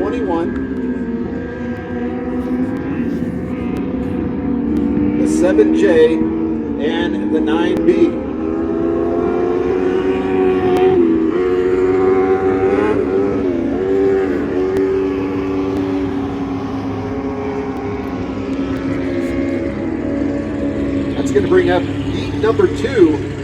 21, the 7J, and the 9B. That's going to bring up heat number 2.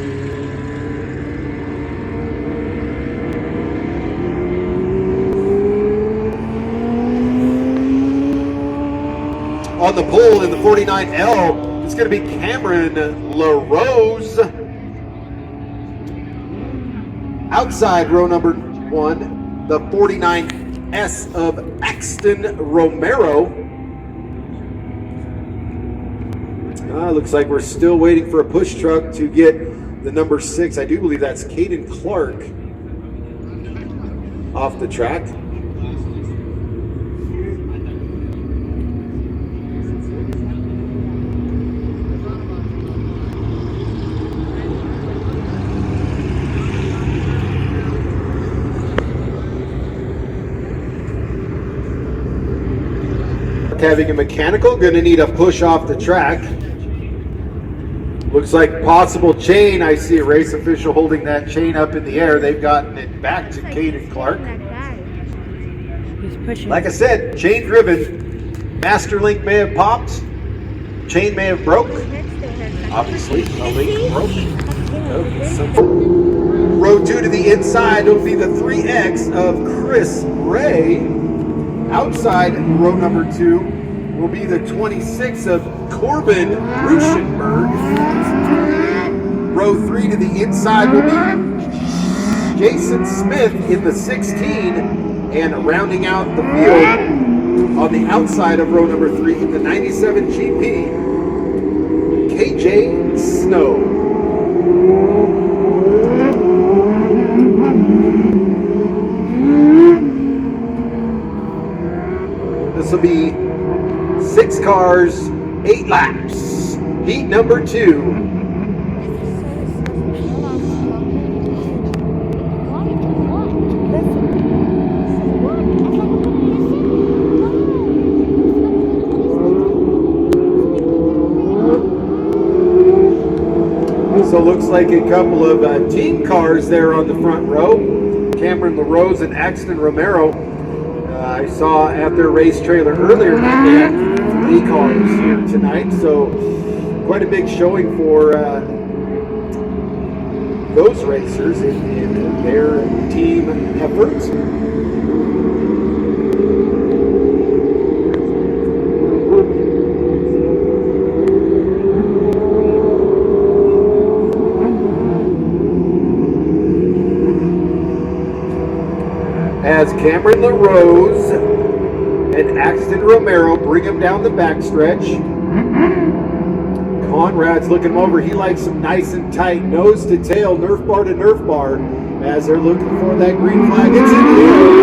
On the pole in the 49L, it's going to be Cameron LaRose. Outside row number 1, the 49S of Axton Romero. Looks like we're still waiting for a push truck to get the number 6. I do believe that's Caden Clark off the track. Having a mechanical, going to need a push off the track. Looks like possible chain. I see a race official holding that chain up in the air. They've gotten it back to Caden Clark. Like I said, chain driven. Master link may have popped. Chain may have broke. Obviously, a link broke. Row 2 to the inside will be the 3X of Chris Ray. Outside row number 2 will be the 26 of Corbin Ruschenberg. Row 3 to the inside will be Jason Smith in the 16, and rounding out the field on the outside of row number 3 in the 97 GP, KJ Snow. This will be 6 cars, 8 laps. Heat number 2. So looks like a couple of team cars there on the front row. Cameron LaRose and Axton Romero. I saw at their race trailer earlier that they had 3 cars here tonight, so quite a big showing for those racers in their team efforts. As Cameron LaRose and Axton Romero bring him down the backstretch. Conrad's looking him over. He likes him nice and tight, nose to tail, Nerf bar to Nerf bar, as they're looking for that green flag. It's in the air.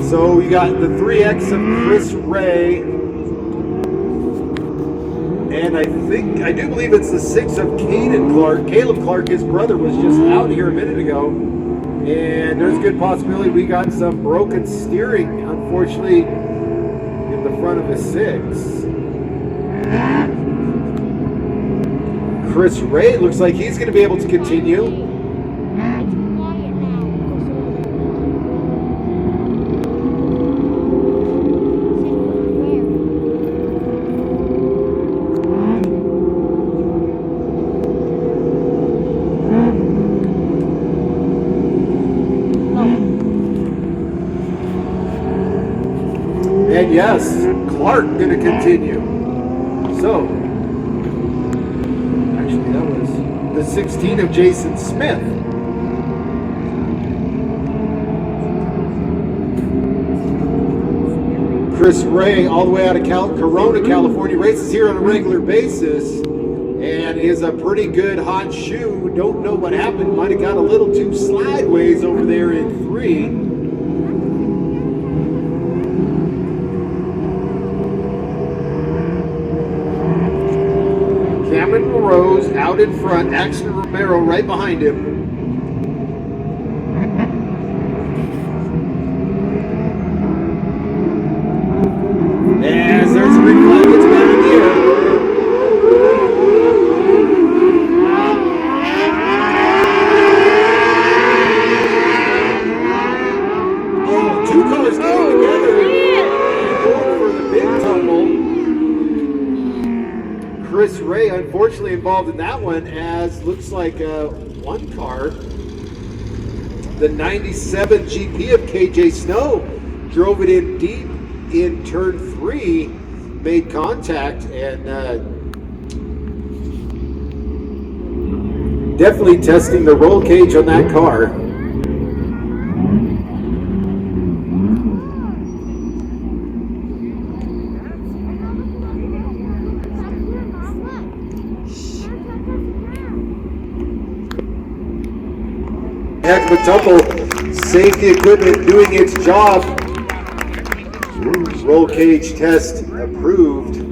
So we got the 3X of Chris Ray, and I do believe it's the 6 of Caden Clark. Caleb Clark, his brother, was just out here a minute ago, and there's a good possibility we got some broken steering, unfortunately, in the front of the 6. Chris Ray looks like he's going to be able to continue. And yes, Clark going to continue. So, actually that was the 16 of Jason Smith. Chris Ray, all the way out of Corona, California, races here on a regular basis and is a pretty good hot shoe. Don't know what happened. Might have got a little too slideways over there in 3. Cameron LaRose out in front, Axton Romero right behind him. As there's a green flag, gets back in the air. Oh, 2 cars came together and going for the big tumble. Chris Ray unfortunately involved in that one, as looks like one car, the 97 GP of KJ Snow, drove it in deep in turn 3, made contact, and definitely testing the roll cage on that car. Heck of a tumble. Safety equipment doing its job. Roll cage test approved.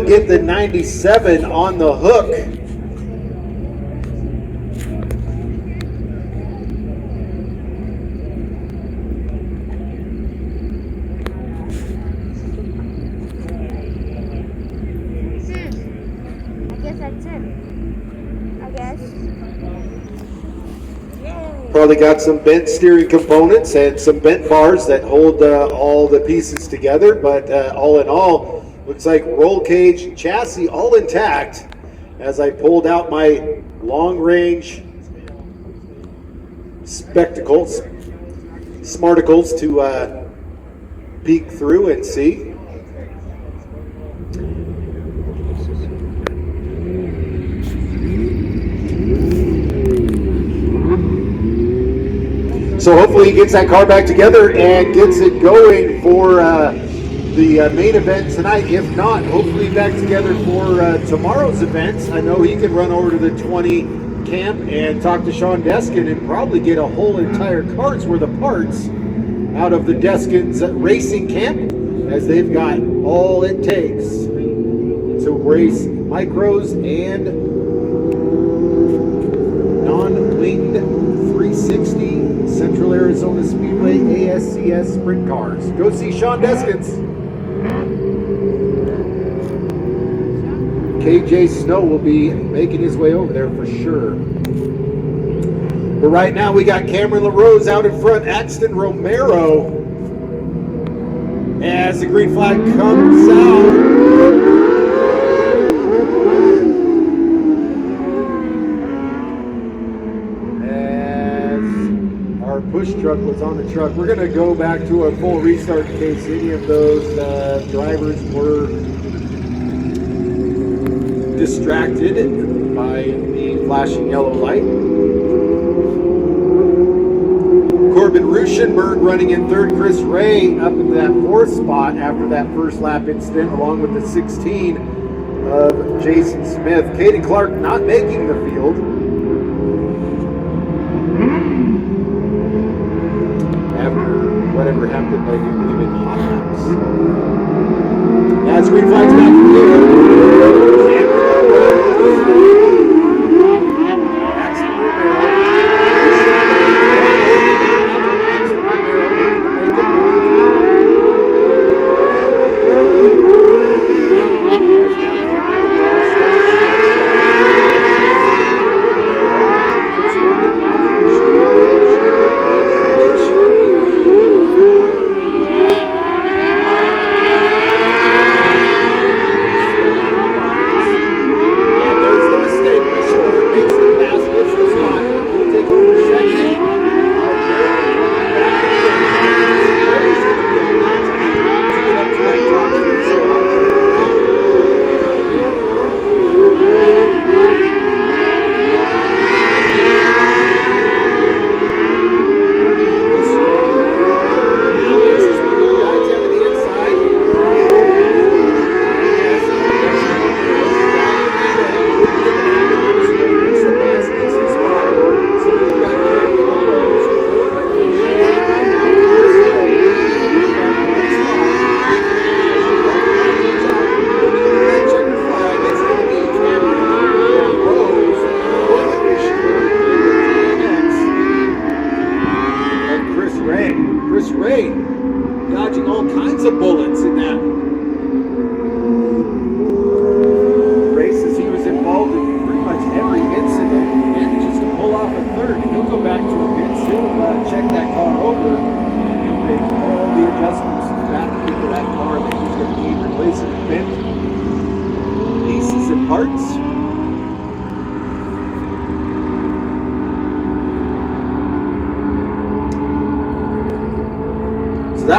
Get the 97 on the hook. I guess that's it. I guess. Probably got some bent steering components and some bent bars that hold all the pieces together, but all in all, looks like roll cage chassis all intact. As I pulled out my long range spectacles, smarticles to peek through and see. So hopefully he gets that car back together and gets it going for the main event tonight. If not, hopefully back together for tomorrow's event. I know he can run over to the 20 camp and talk to Sean Deskin and probably get a whole entire cart's worth of parts out of the Deskin's racing camp, as they've got all it takes to race micros and non-winged 360 Central Arizona Speedway ASCS sprint cars. Go see Sean Deskins. KJ Snow will be making his way over there for sure. But right now we got Cameron LaRose out in front, Axton Romero, as the green flag comes out. Push truck was on the truck. We're going to go back to a full restart in case any of those drivers were distracted by the flashing yellow light. Corbin Ruschenberg running in third. Chris Ray up into that 4th spot after that first lap incident, along with the 16 of Jason Smith. Caden Clark not making the field. Whatever happened, I do believe in hot laps. That's green flags back in there.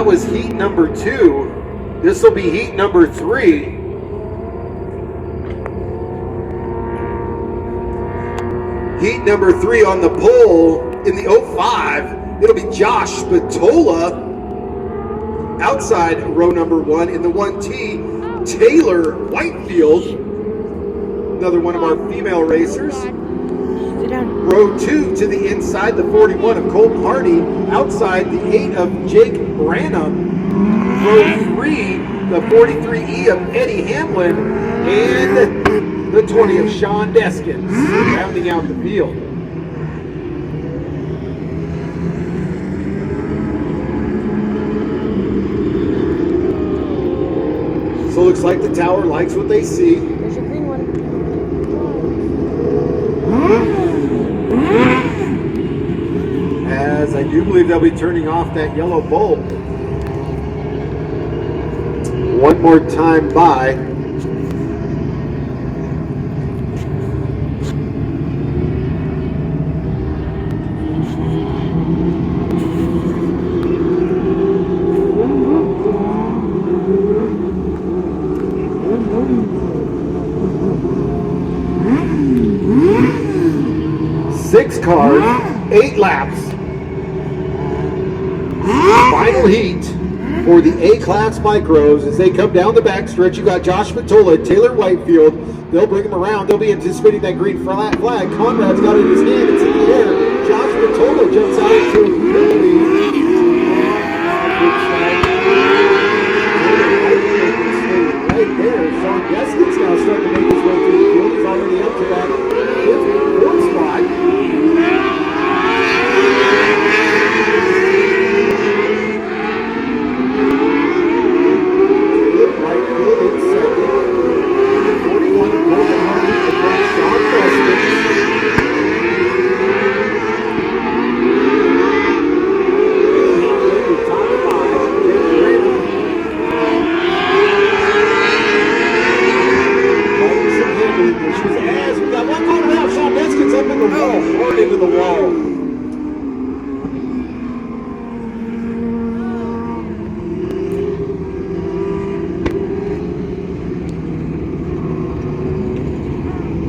that was heat number 2. This will be heat number 3. Heat number 3 on the pole in the 05. It'll be Josh Spatola. Outside row number 1 in the 1T, Taylor Whitefield. Another one of our female racers. Row 2 to the inside, the 41 of Colton Hardy. Outside, the 8 of Jake Branham. Row 3, the 43E of Eddie Hamlin. And the 20 of Sean Deskins, rounding out the field. So it looks like the tower likes what they see. There's a green one. As I do believe they'll be turning off that yellow bulb. One more time by. Six cars, 8 laps. Final heat for the A-Class Micros as they come down the backstretch. You got Josh Spatola and Taylor Whitefield. They'll bring them around. They'll be anticipating that green flag. Conrad's got it in his hand. It's in the air. Josh Spatola jumps out into the lead. Right there. Sean Deskins now starting to make his way through the field. He's already up to that 4th spot.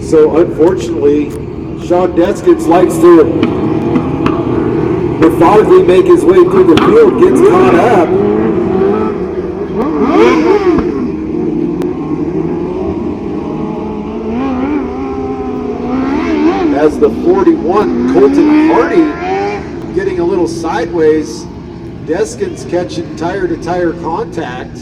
So unfortunately, Sean Deskins likes to methodically make his way through the field, gets caught up. As the 41, Colton Hardy, getting a little sideways. Deskins catching tire-to-tire contact.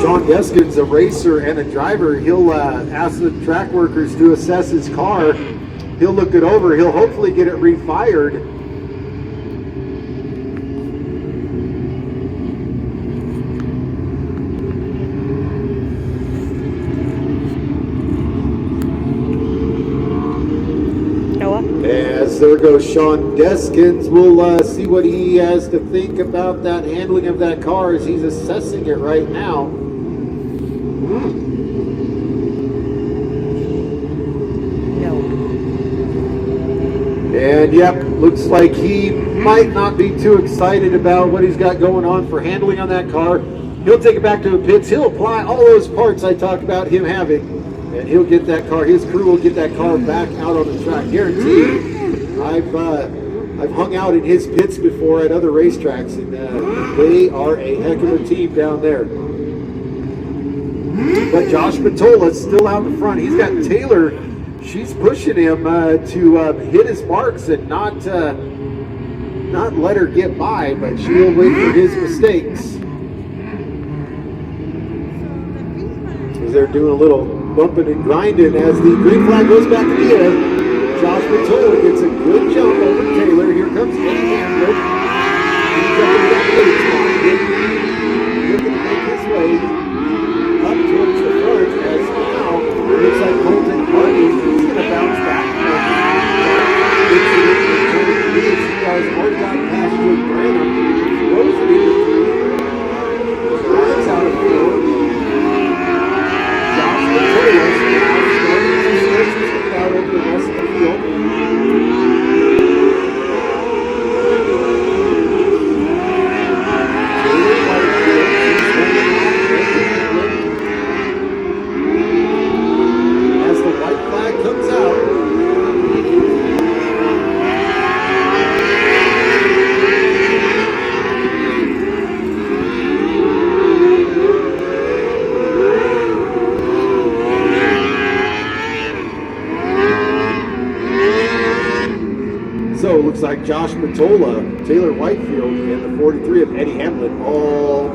Sean Deskins, a racer and a driver, he'll ask the track workers to assess his car. He'll look it over. He'll hopefully get it refired. As there goes Sean Deskins. We'll see what he has to think about that handling of that car as he's assessing it right now. And yep, looks like he might not be too excited about what he's got going on for handling on that car. He'll take it back to the pits. He'll apply all those parts I talked about him having. And he'll get that car, his crew will get that car back out on the track. Guaranteed. I've hung out in his pits before at other racetracks, and they are a heck of a team down there. But Josh Spatola's still out in front. He's got Taylor. She's pushing him to hit his marks and not let her get by, but she'll wait for his mistakes. As they're doing a little bumping and grinding as the green flag goes back in the air. Josh Spatola gets a good jump over Taylor. Here comes Eddie Hamlin. He's up in that lead spot. Looking to make his way up towards the front as now it looks like Colton Hardy is going to bounce back. He has already got past Jake Branham. Throws it into 3. Runs out of 4. Josh Spatola So it looks like Josh Matola, Taylor Whitefield, and the 43 of Eddie Hamlin all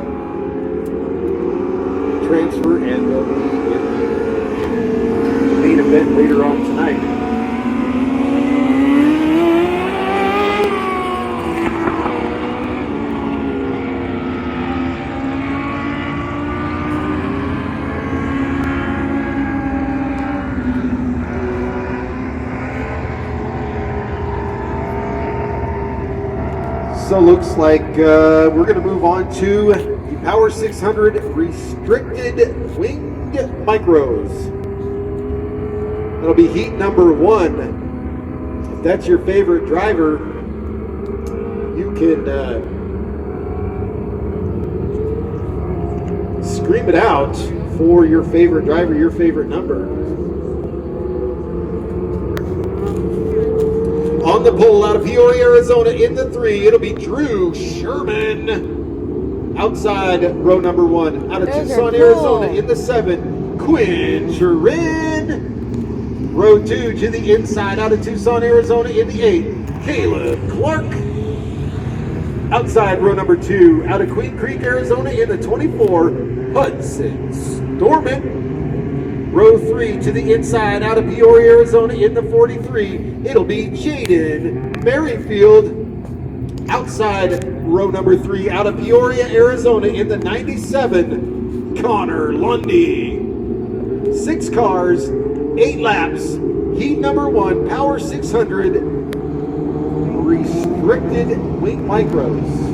transfer and they'll be in the main event later on tonight. So looks like we're going to move on to the Power 600 Restricted Winged Micros. That'll be heat number 1. If that's your favorite driver, you can scream it out for your favorite driver, your favorite number. On the pole out of Peoria, Arizona in the 3, it'll be Drew Sherman. Outside row number 1, out of Tucson, Arizona in the 7, Quinn Turin. Row 2 to the inside, out of Tucson, Arizona in the 8, Caleb Clark. Outside row number 2, out of Queen Creek, Arizona in the 24, Hudson Storman. Row 3 to the inside, out of Peoria, Arizona in the 43, it'll be Jaden Merrifield. Outside row number 3, out of Peoria, Arizona in the 97, Connor Lundy. 6 cars, 8 laps, heat number 1, Power 600 Restricted Wing Micros.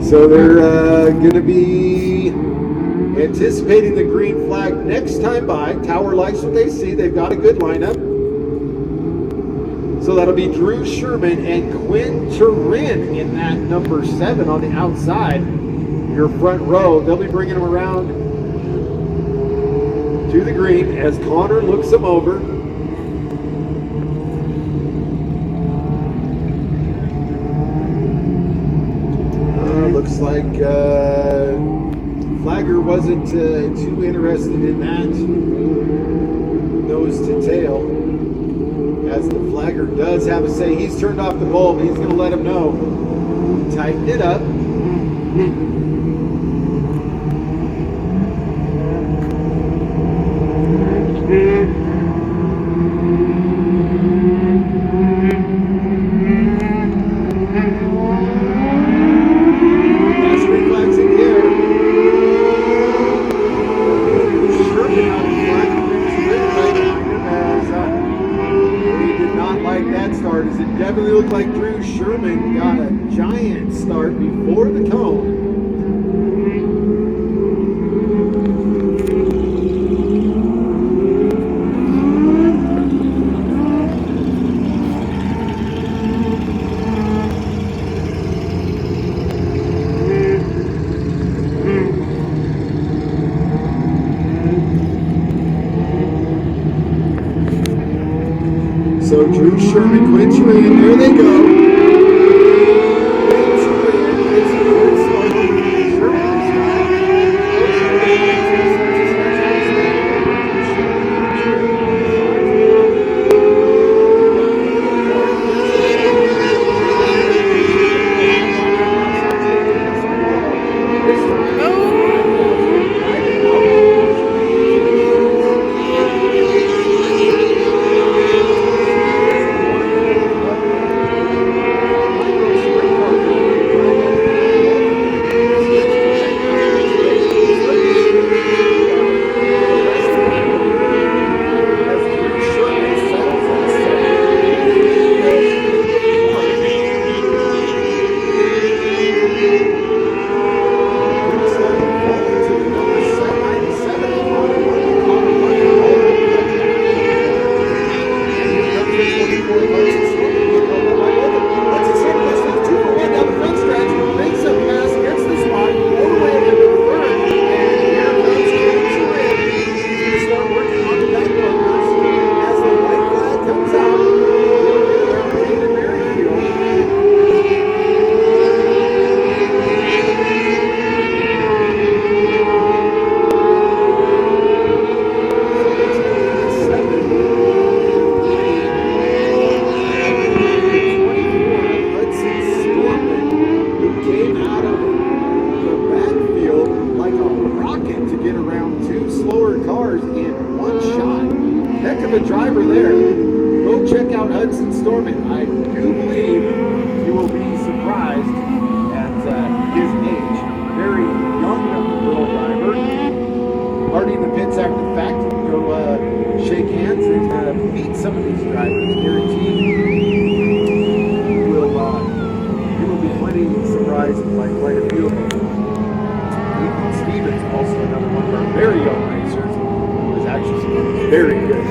So they're going to be anticipating the green flag next time by. Tower likes what they see. They've got a good lineup. So that'll be Drew Sherman and Quinn Turin in that number 7 on the outside. Your front row, they'll be bringing them around to the green as Connor looks them over. Looks like Flagger wasn't too interested in that nose to tail, as the Flagger does have a say. He's turned off the bulb. He's going to let him know. Tighten it up. Definitely looked like Drew Sherman got a giant start before the cone. So Drew Sherman, Quinn Turin, there they go. of a driver there. Go check out Hudson Storman. I do believe you will be surprised at his age. Very young little driver. Already in the pits after the fact. Go shake hands and meet some of these drivers. Guaranteed you will be plenty surprised by quite a few of them. Ethan Stevens, also another one of our very young racers, was actually very good.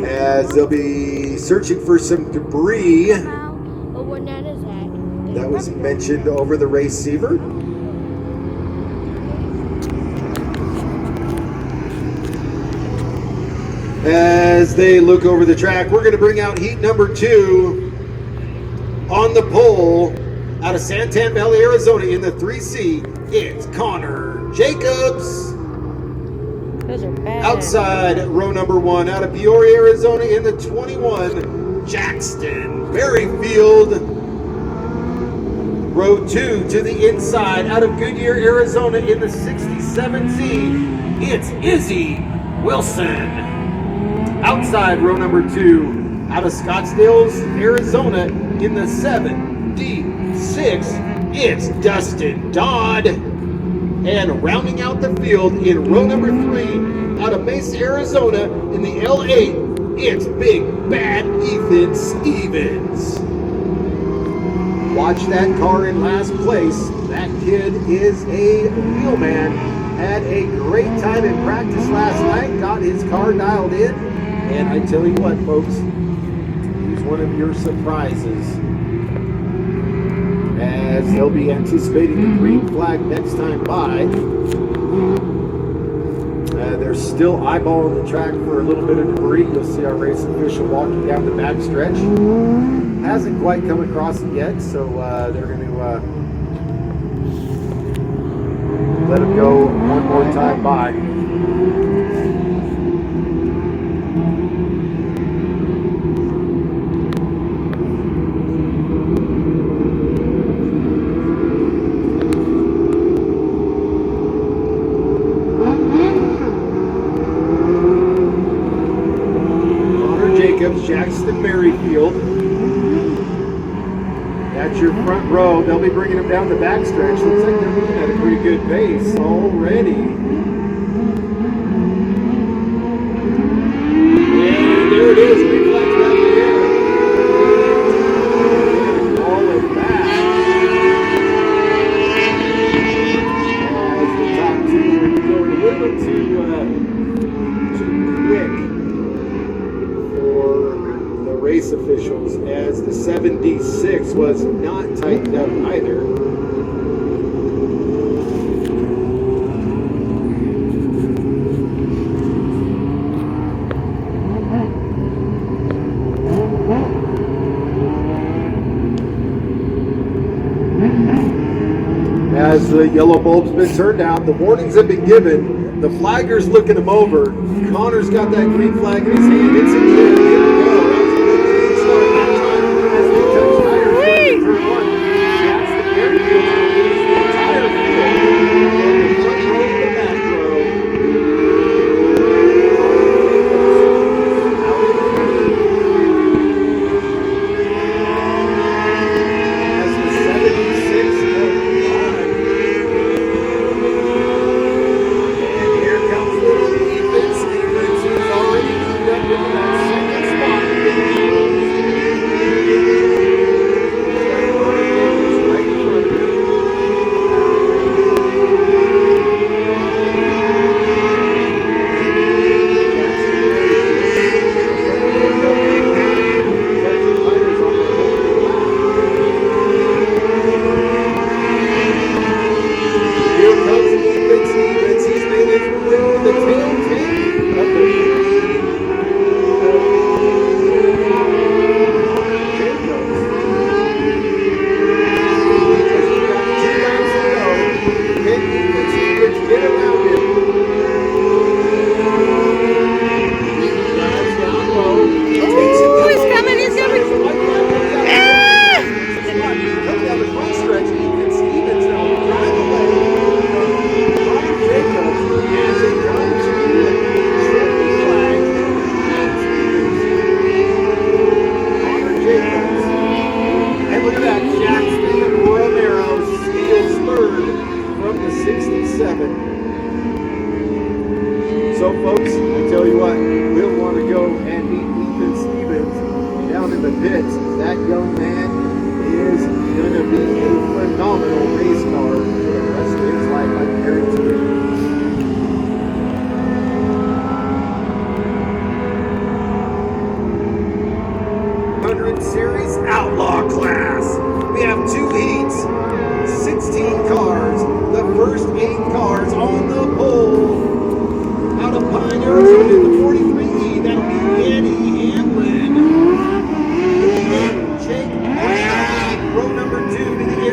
As they'll be searching for some debris that was mentioned over the receiver. As they look over the track, we're going to bring out heat number 2 on the pole out of Santan Valley, Arizona in the 3C. It's Connor Jacobs. Those are bad. Outside row number 1 out of Peoria, Arizona in the 21, Jackson Merrifield. Row 2 to the inside out of Goodyear, Arizona in the 67Z. It's Izzy Wilson. Outside row number 2 out of Scottsdale, Arizona in the 7D6. It's Dustin Dodd. And rounding out the field in row number 3 out of Mesa, Arizona in the L8, it's Big Bad Ethan Stevens. Watch that car in last place. That kid is a wheelman. Had a great time in practice last night. Got his car dialed in. And I tell you what, folks, he's one of your surprises. As they'll be anticipating the green flag next time by. They're still eyeballing the track for a little bit of debris. You'll see our race official walking down the back stretch. Hasn't quite come across it yet, so they're going to let him go one more time by. Jackson Merrifield. That's your front row. They'll be bringing them down the backstretch. Looks like they're moving at a pretty good pace already. And there it is. Big flags down the air. And all of that. As the top two are going a little bit too quick. Race officials, as the 76 was not tightened up either. As the yellow bulb's been turned out, the warnings have been given. The flagger's looking him over. Connor's got that green flag in his hand. It's a clear. Here we go. That second spot.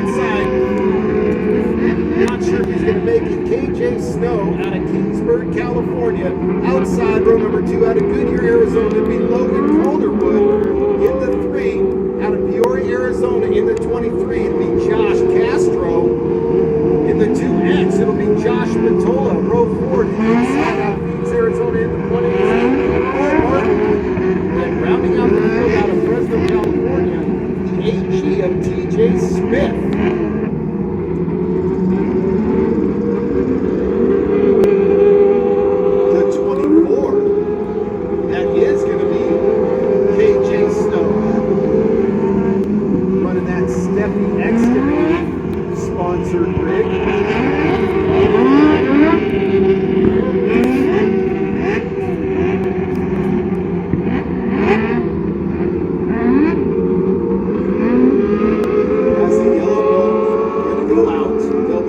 inside. Not sure if he's going to make it. KJ Snow out of Kingsburg, California. Outside row number 2 out of Goodyear, Arizona. It'll be Logan Calderwood in the 3. Out of Peoria, Arizona in the 23. It'll be Josh Castro. In the 2X, it'll be Josh Matola. Row 4 inside out of Phoenix, Arizona in the 118. Paul Martin. And rounding out the field out of Fresno, California, the AG of TJ Smith. The 24. That is going to be KJ Snow. Running that Steffi Excavating sponsored rig.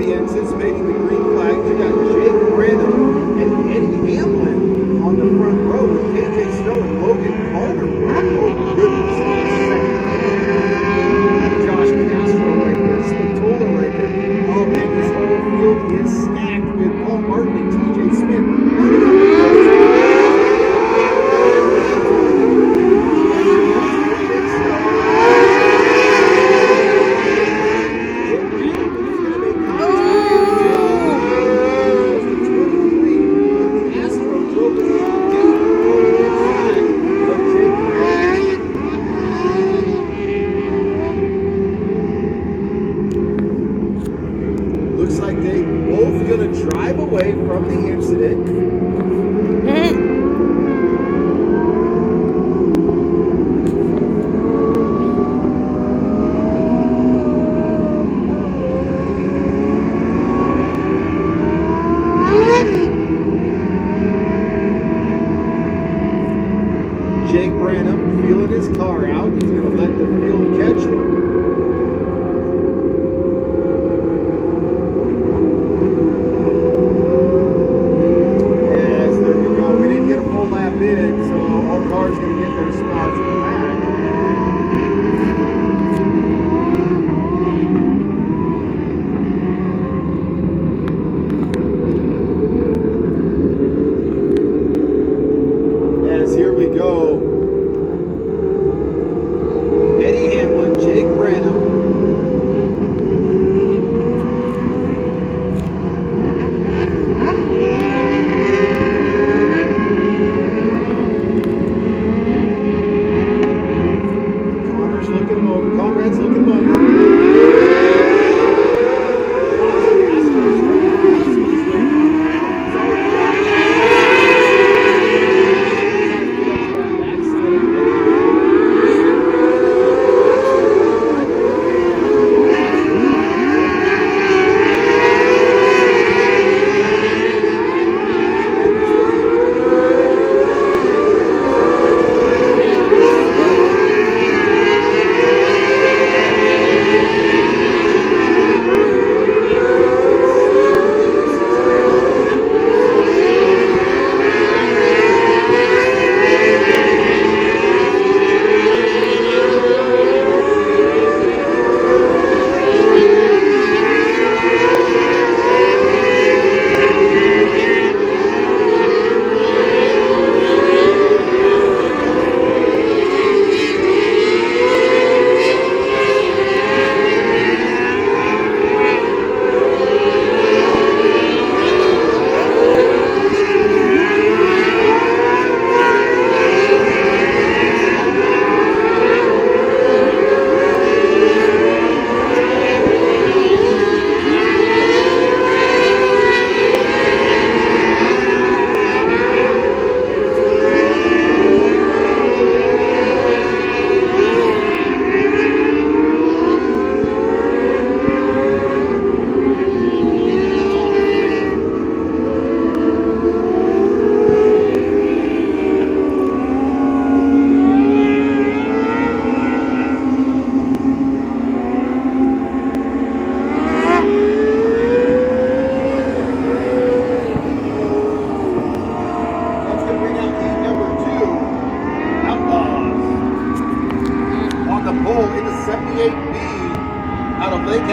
Anticipating the green flag. You got Jake Brandon and Eddie Hamlin on the front row with KJ Snow and Logan Calderwood. Oh, goodness. Josh Castro right there. Spatola right there. Oh, man, this whole field is stacked with Paul Martin and TJ Smith. Looks like they both going to drive away from the incident. Jake Branham feeling his car out. He's going to let the field catch him.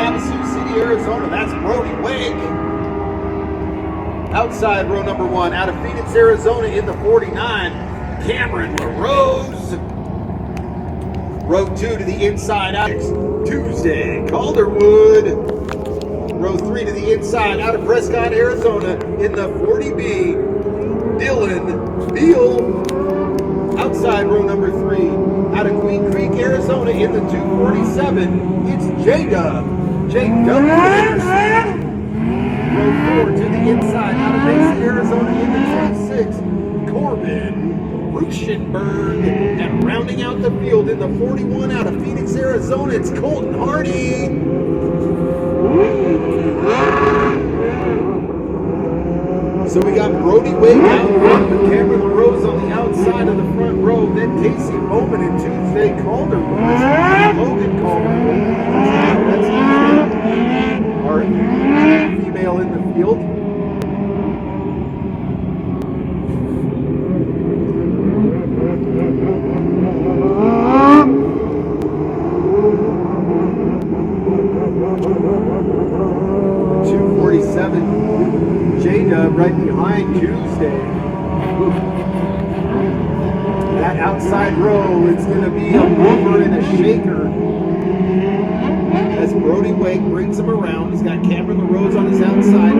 Havasu City, Arizona. That's Brody Wake. Outside row number 1, out of Phoenix, Arizona in the 49, Cameron LaRose. Row 2 to the inside, Alex Tuesday, Calderwood. Row 3 to the inside, out of Prescott, Arizona in the 40B, Dylan Beal. Outside row number 3, out of Queen Creek, Arizona in the 247, it's J-Dub. J-Dub. Row 4 to the inside, out of Mesa, Arizona in the 26, Corbin Ruschenberg. And rounding out the field in the 41, out of Phoenix, Arizona, it's Colton Hardy. So we got Brody Wake out front with Cameron LaRose on the outside of the front row. Then Casey Bowman and Tuesday Calderwood. Logan Calderwood. That's our female in the field. J-Dub right behind Tuesday. That outside row, it's going to be a mover and a shaker. As Brody Wake brings him around, he's got Cameron LaRose on his outside.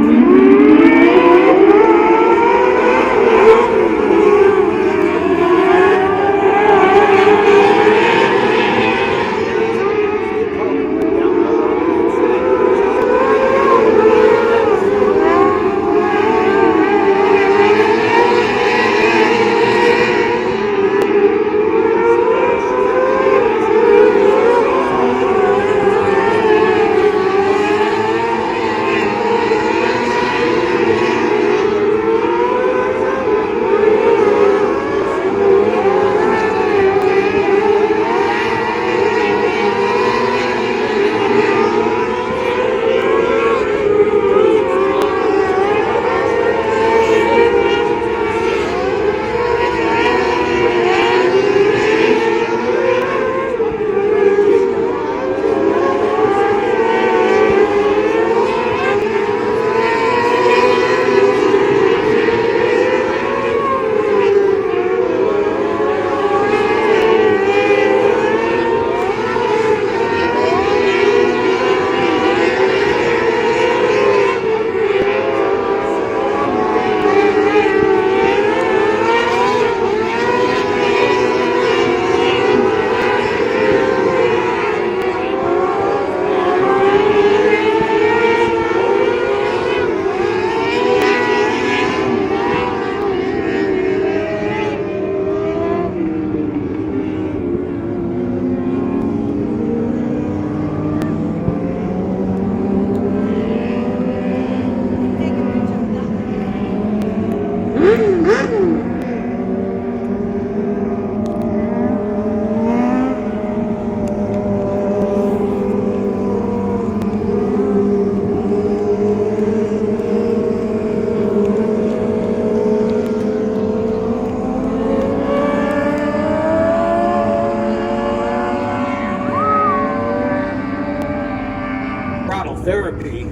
Therapy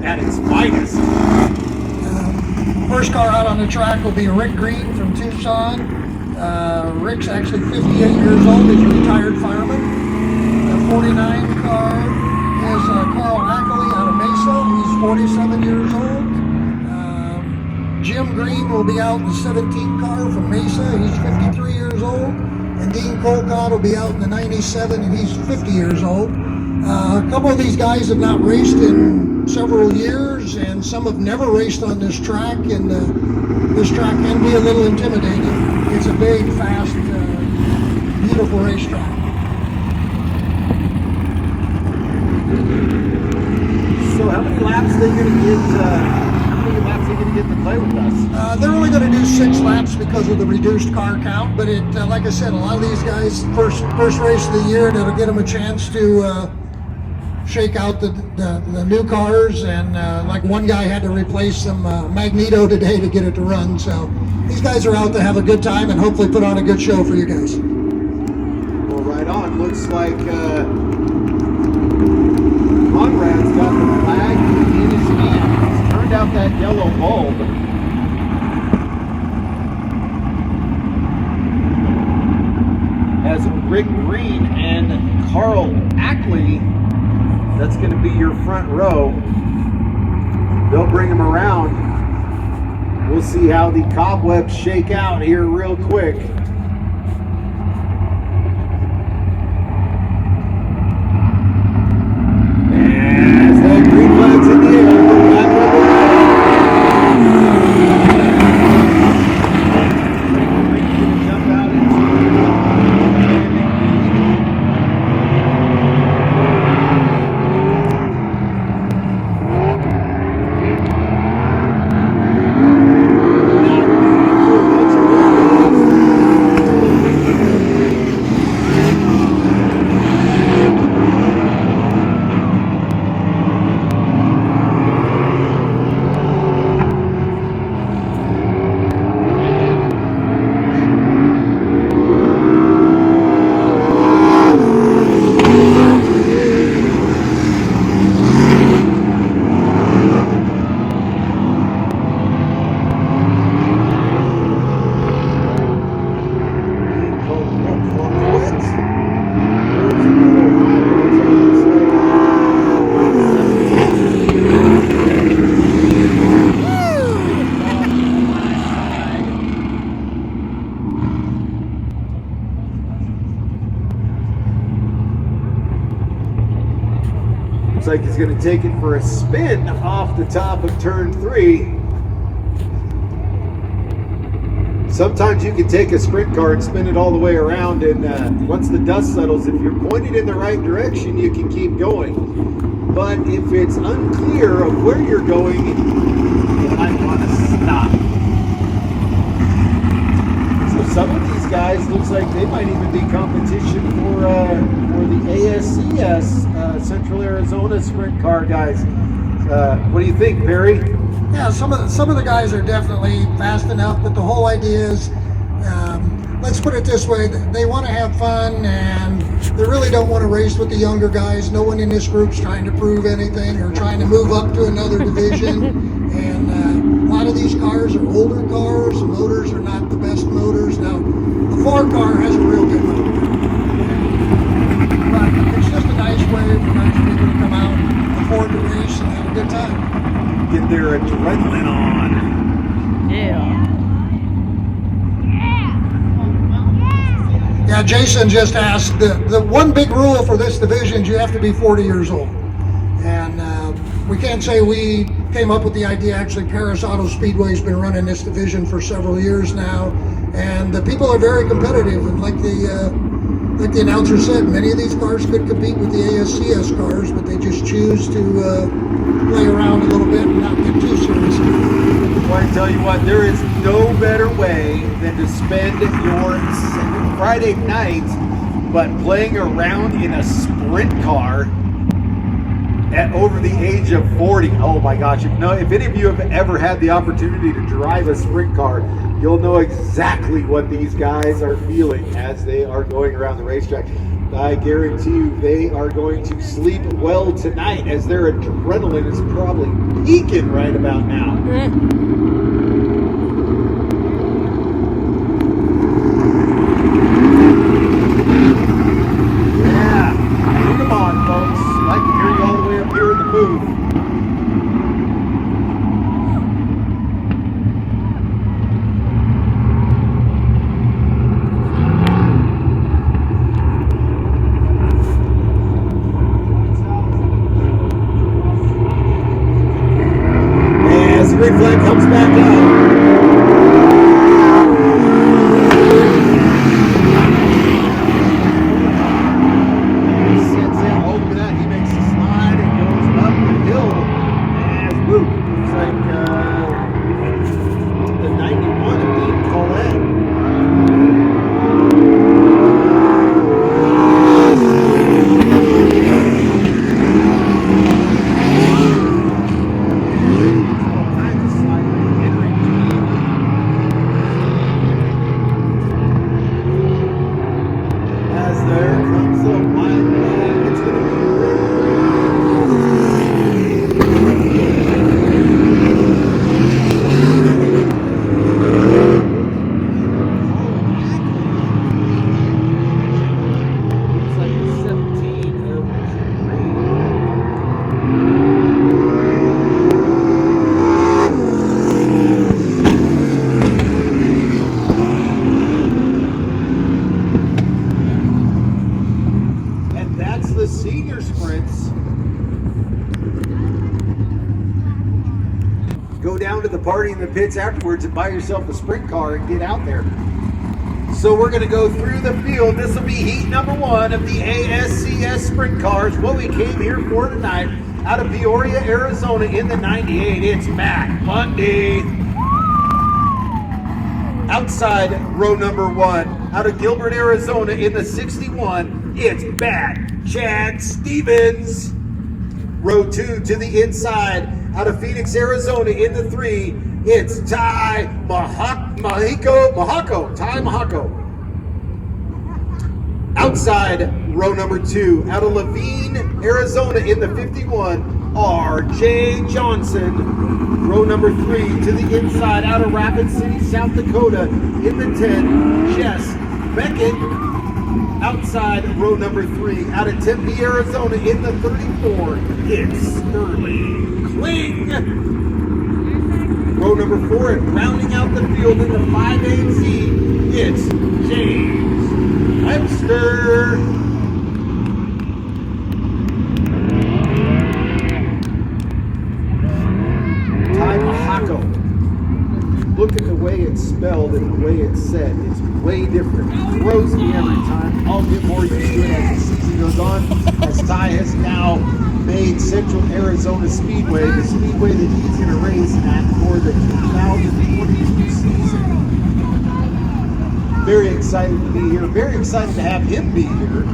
at its finest. First car out on the track will be Rick Green from Tucson. Rick's actually 58 years old. He's a retired fireman. The 49 car is Carl Ackley out of Mesa. He's 47 years old. Jim Green will be out in the 17 car from Mesa. He's 53 years old. And Dean Colcott will be out in the 97 and he's 50 years old. A couple of these guys have not raced in several years, and some have never raced on this track, and this track can be a little intimidating. It's a big, fast, beautiful racetrack. So how many laps are they going to get? How many laps are they going to get to play with us? They're only going to do 6 laps because of the reduced car count, but it, like I said, a lot of these guys first race of the year, and it'll get them a chance to shake out the new cars, and like one guy had to replace some Magneto today to get it to run. So these guys are out to have a good time and hopefully put on a good show for you guys. Well, right on. Looks like on Rick Green and Carl Ackley. That's going to be your front row. They'll bring him around. We'll see how the cobwebs shake out here real quick. As that green flag's in the air, we're back Looks like he's going to take it for a spin off the top of turn 3. Sometimes you can take a sprint car and spin it all the way around, and once the dust settles, if you're pointed in the right direction, you can keep going. But if it's unclear of where you're going, you might want to stop. So some of these guys, looks like they might even be competition for the ASCS Central Arizona sprint car guys. What do you think, Perry? Yeah, some of the guys are definitely fast enough, but the whole idea is, let's put it this way: they want to have fun, and they really don't want to race with the younger guys. No one in this group's trying to prove anything or trying to move up to another division. And a lot of these cars are older cars. The motors are not the best motors. Now, the Ford car has a real good motor, but it's just a nice way for nice people to come out, afford to race, and have a good time. Get their adrenaline on. Yeah. Yeah, Jason just asked, the one big rule for this division is you have to be 40 years old. And we can't say we came up with the idea. Actually, Arizona Speedway has been running this division for several years now. And the people are very competitive. And like the announcer said, many of these cars could compete with the ASCS cars, but they just choose to play around a little bit and not get too serious. Well, I tell you what, there is no better way than to spend your Friday night but playing around in a sprint car at over the age of 40. Oh my gosh, if any of you have ever had the opportunity to drive a sprint car, you'll know exactly what these guys are feeling as they are going around the racetrack. I guarantee you they are going to sleep well tonight, as their adrenaline is probably peaking right about now. Yeah, come on folks, I can hear you all the way up here in the booth. Green flag comes back to the party in the pits afterwards and buy yourself a sprint car and get out there. So we're going to go through the field. This will be heat number 1 of the ASCS sprint cars. What we came here for tonight, out of Peoria, Arizona in the 98, it's Matt Lundy. Outside row number 1, out of Gilbert, Arizona in the 61, it's Matt Chad Stevens. Row 2 to the inside, out of Phoenix, Arizona in the 3, it's Ty Mahako. Outside row number 2, out of Levine, Arizona in the 51, R.J. Johnson. Row number 3 to the inside, out of Rapid City, South Dakota in the 10, Jess Beckett. Outside row number 3, out of Tempe, Arizona in the 34, it's Sterling Kling. Row number 4, and rounding out the field in the 5AZ, it's James Webster. Ty Mahako. Look at the way it's spelled and the way it's said. It's way different. It throws me every time. I'll get more used to it as the season goes on, as Ty has now made Central Arizona Speedway the speedway that he's going to race at for the 2022 season. Very excited to be here. Very excited to have him be here.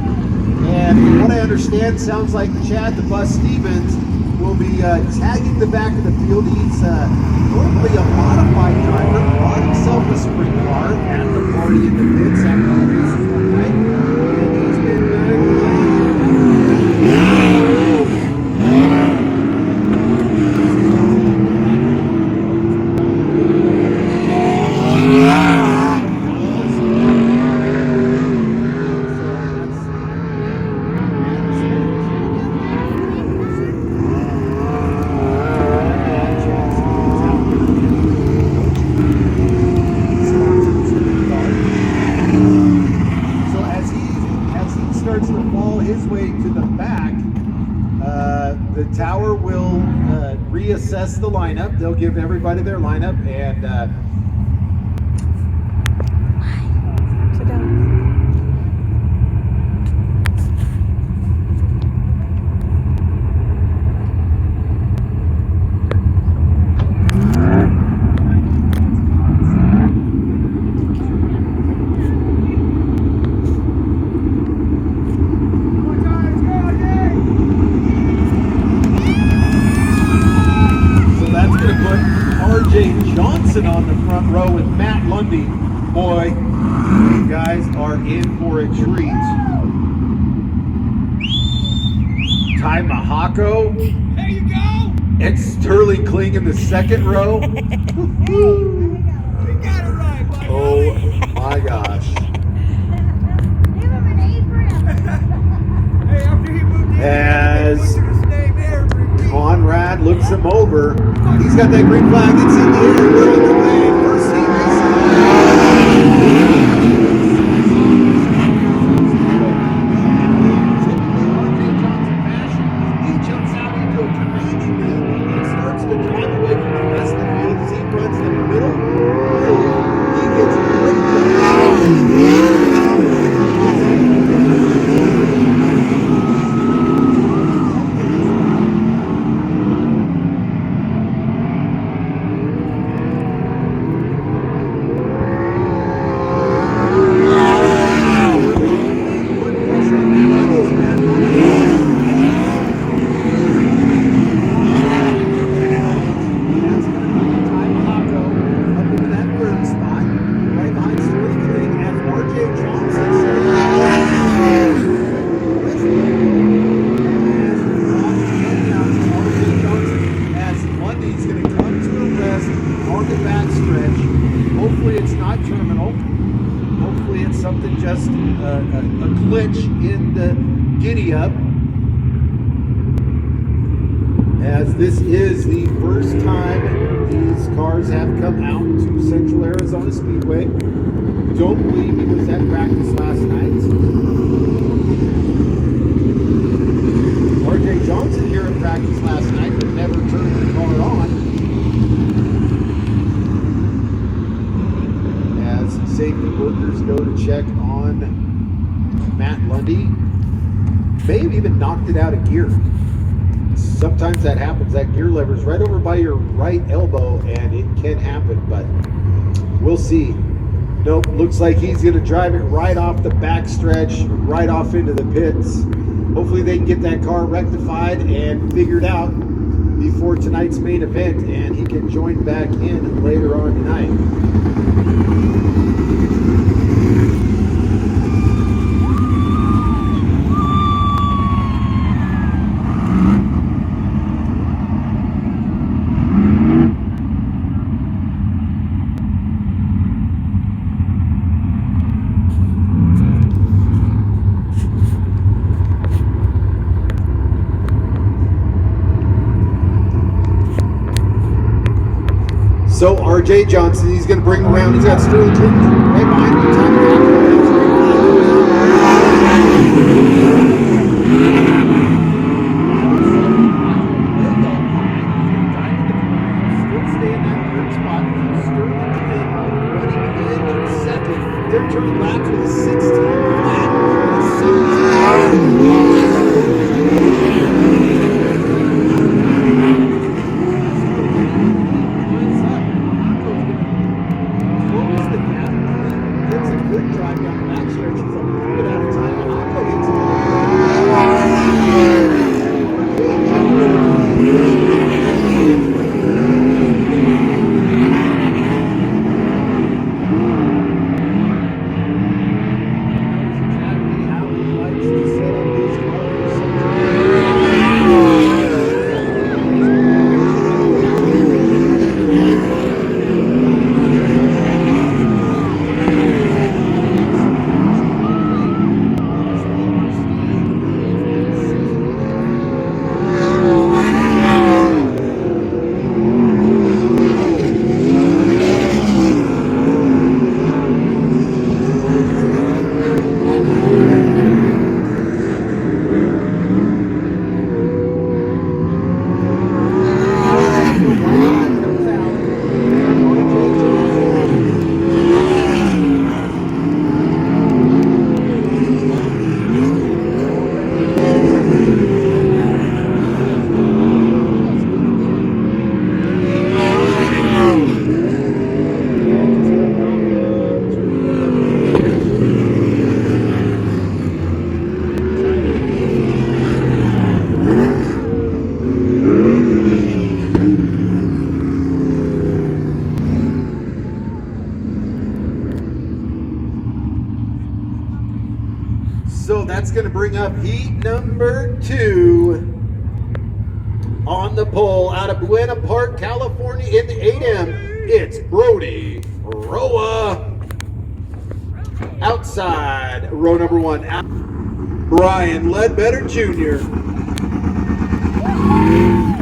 And from what I understand, sounds like Chad the Bus Stevens will be tagging the back of the field. He's normally a modified driver, bought himself a sprint car at the party in the pits after the races one night. And he's been the tower will reassess the lineup. They'll give everybody their lineup, and Sit down. Johnson on the front row with Matt Lundy. Boy, you guys are in for a treat. Ty Mahako. There you go. And Sterling Kling in the second row. You got it right, buddy. Oh my gosh. Give him an apron. Hey, after he moved in, As his name there, Conrad looks him over. He's got that green flag. It's in the air. We're on the way. First heat racing. He jumps out into a commanding lead and starts to drive away from the rest of the field as he runs the middle. He gets great. Just a glitch in the giddy up, as this is the first time these cars have come out to Central Arizona Speedway. Don't believe he was at practice last night. R.J. Johnson here at practice last night, but never turned the car on. check on Matt Lundy. May have even knocked it out of gear. Sometimes that happens. That gear lever is right over by your right elbow, and it can happen, but we'll see. Nope, looks like he's going to drive it right off the backstretch, right off into the pits. Hopefully they can get that car rectified and figured out before tonight's main event, and he can join back in later on tonight. So RJ Johnson, he's going to bring around. He's got Sterling right behind him. Still stay in that third spot. Sterling running in second. They're turning laps with a 16 flat. So that's going to bring up heat number 2 on the pole out of Buena Park, California in the 8M. It's Brody Roa. Outside row number 1, Brian Ledbetter Jr.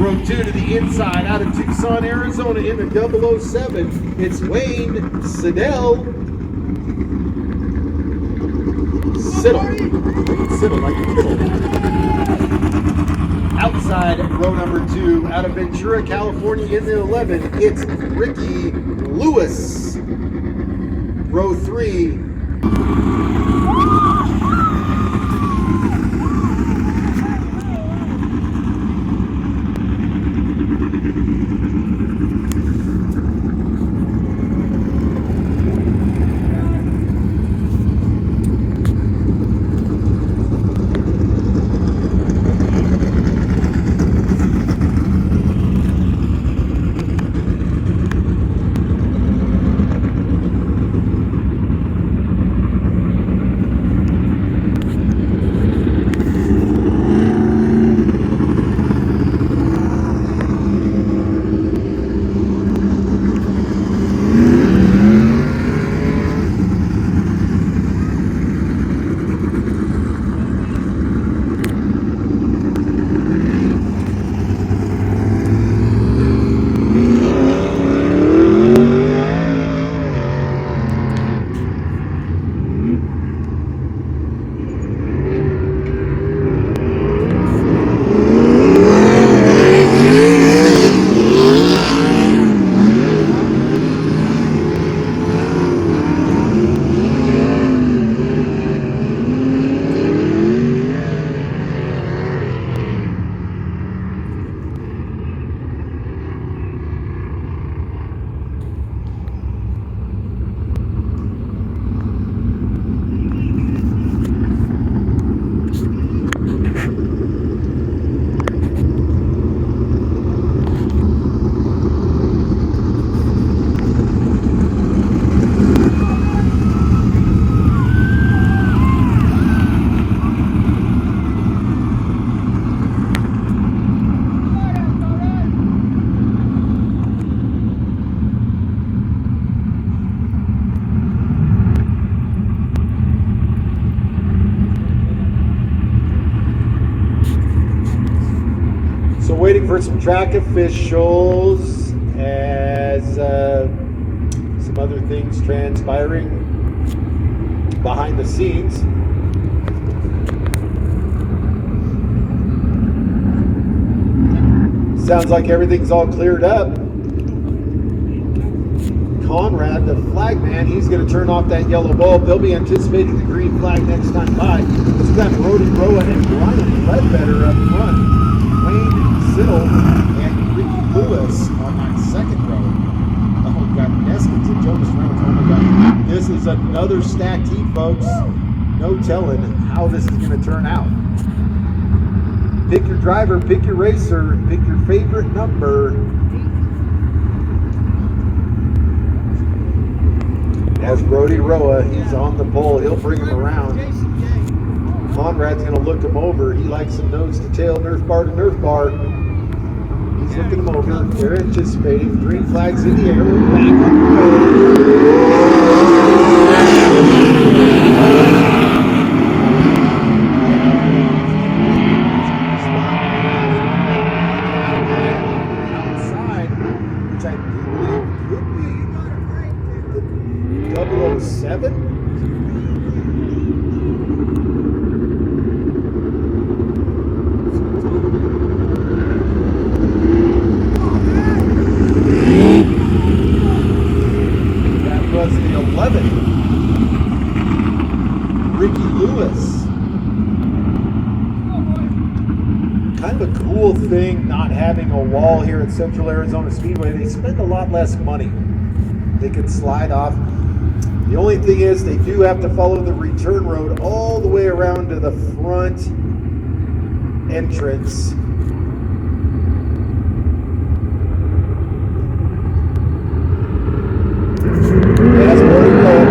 Row 2 to the inside out of Tucson, Arizona in the 007. It's Wayne Siddell. Siddle like a fiddle. Outside row number 2 out of Ventura, California in the 11. It's Ricky Lewis. Row 3. for some track officials as some other things transpiring behind the scenes. Sounds like everything's all cleared up. Conrad, the flag man, he's going to turn off that yellow bulb. They'll be anticipating the green flag next time by. We've got Brody Roa and Brian Ledbetter up front. Wayne Siddle and Ricky Lewis on that second row. Oh, we've got Neskins and Jonas Reynolds. Oh my God. This is another stacked heat, folks. No telling how this is going to turn out. Pick your driver, pick your racer, pick your favorite number. As Brody Roa, he's on the pole. He'll bring him around. Conrad's going to look him over. He likes some nose to tail, Nerf bar to Nerf bar. He's looking him over. They're anticipating. Green flags in the air. We're back on the outside, which I believe could be 007. That was the 11. Ricky Lewis. Kind of a cool thing not having a wall here at Central Arizona Speedway. They spend a lot less money. They can slide off. The only thing is they do have to follow the return road all the way around to the front entrance. That's where it goes.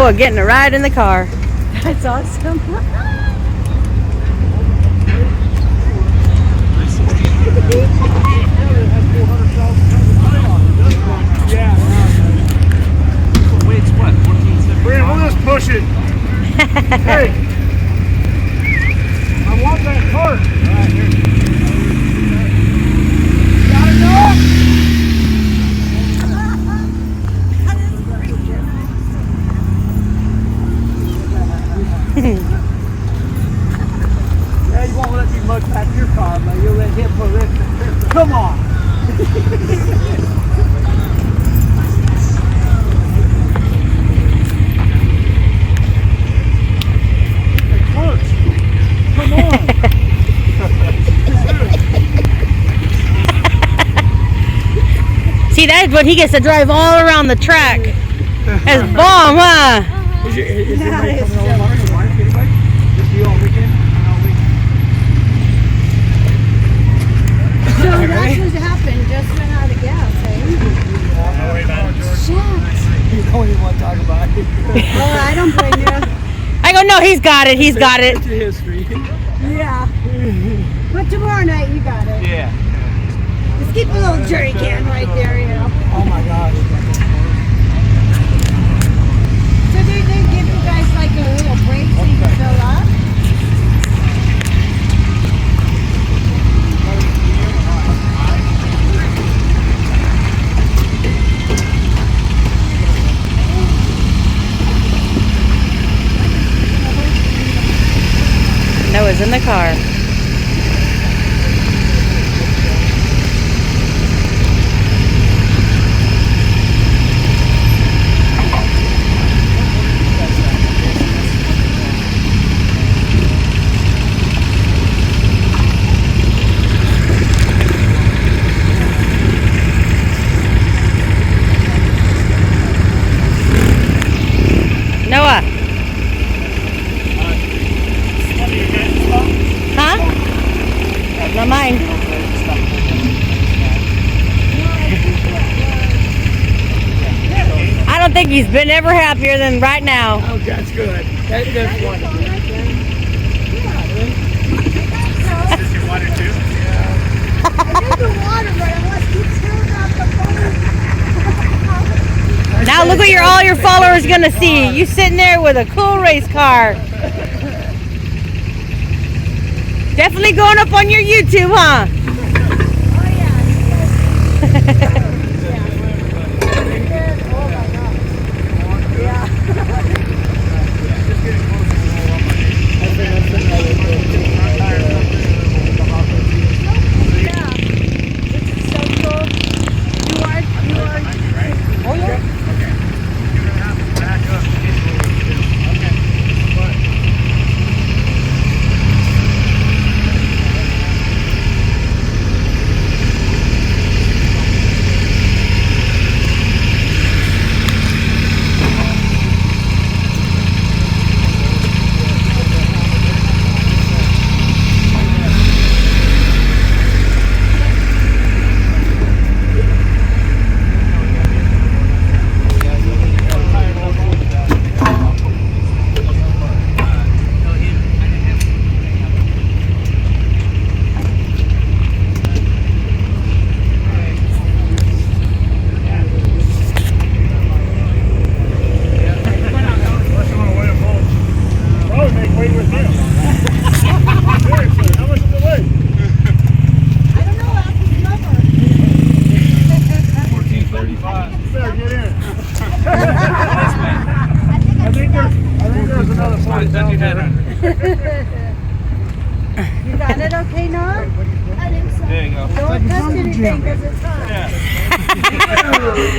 Noah getting a ride in the car. That's awesome. Weight's what? 14.7. Brandon, we'll just push it. Hey, I want that cart. All right, here. Got it, Noah? Yeah, you won't let me mug pack your car, but you'll let him put it. Come on. Come on. See, that's what he gets to drive all around the track. That's bomb, huh? Is your mate coming over? Your wife, anybody? Just you all weekend? All weekend. So that's what happened. Just ran out of gas, eh? Shit. You don't even want to talk about it. Well, I don't blame you. I go, no, he's got it. He's got it. It's history. Yeah. But tomorrow night you got it. Yeah. Just keep a little jerry can right there, you know. Oh my gosh. So they give you guys like a little break so you can fill up? Noah's in the car. Noah. Huh? That's not mine. I don't think he's been ever happier than right now. Oh, that's good. That's wonderful. Is your water too? I need the water, but I must keep filling up the phone. Now look what all your followers gonna see. You sitting there with a cool race car. Definitely going up on your YouTube, huh? Oh, yeah. You got it okay, Noah? I think so. There you go. Don't touch anything because it's hot.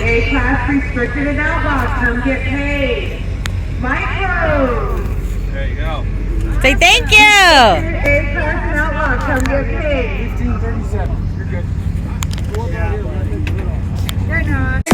A-class restricted and outlawed, come get paid. Micros. There you go. Say thank you. A-class and outlawed, come get paid. 1537. You're good. You're not.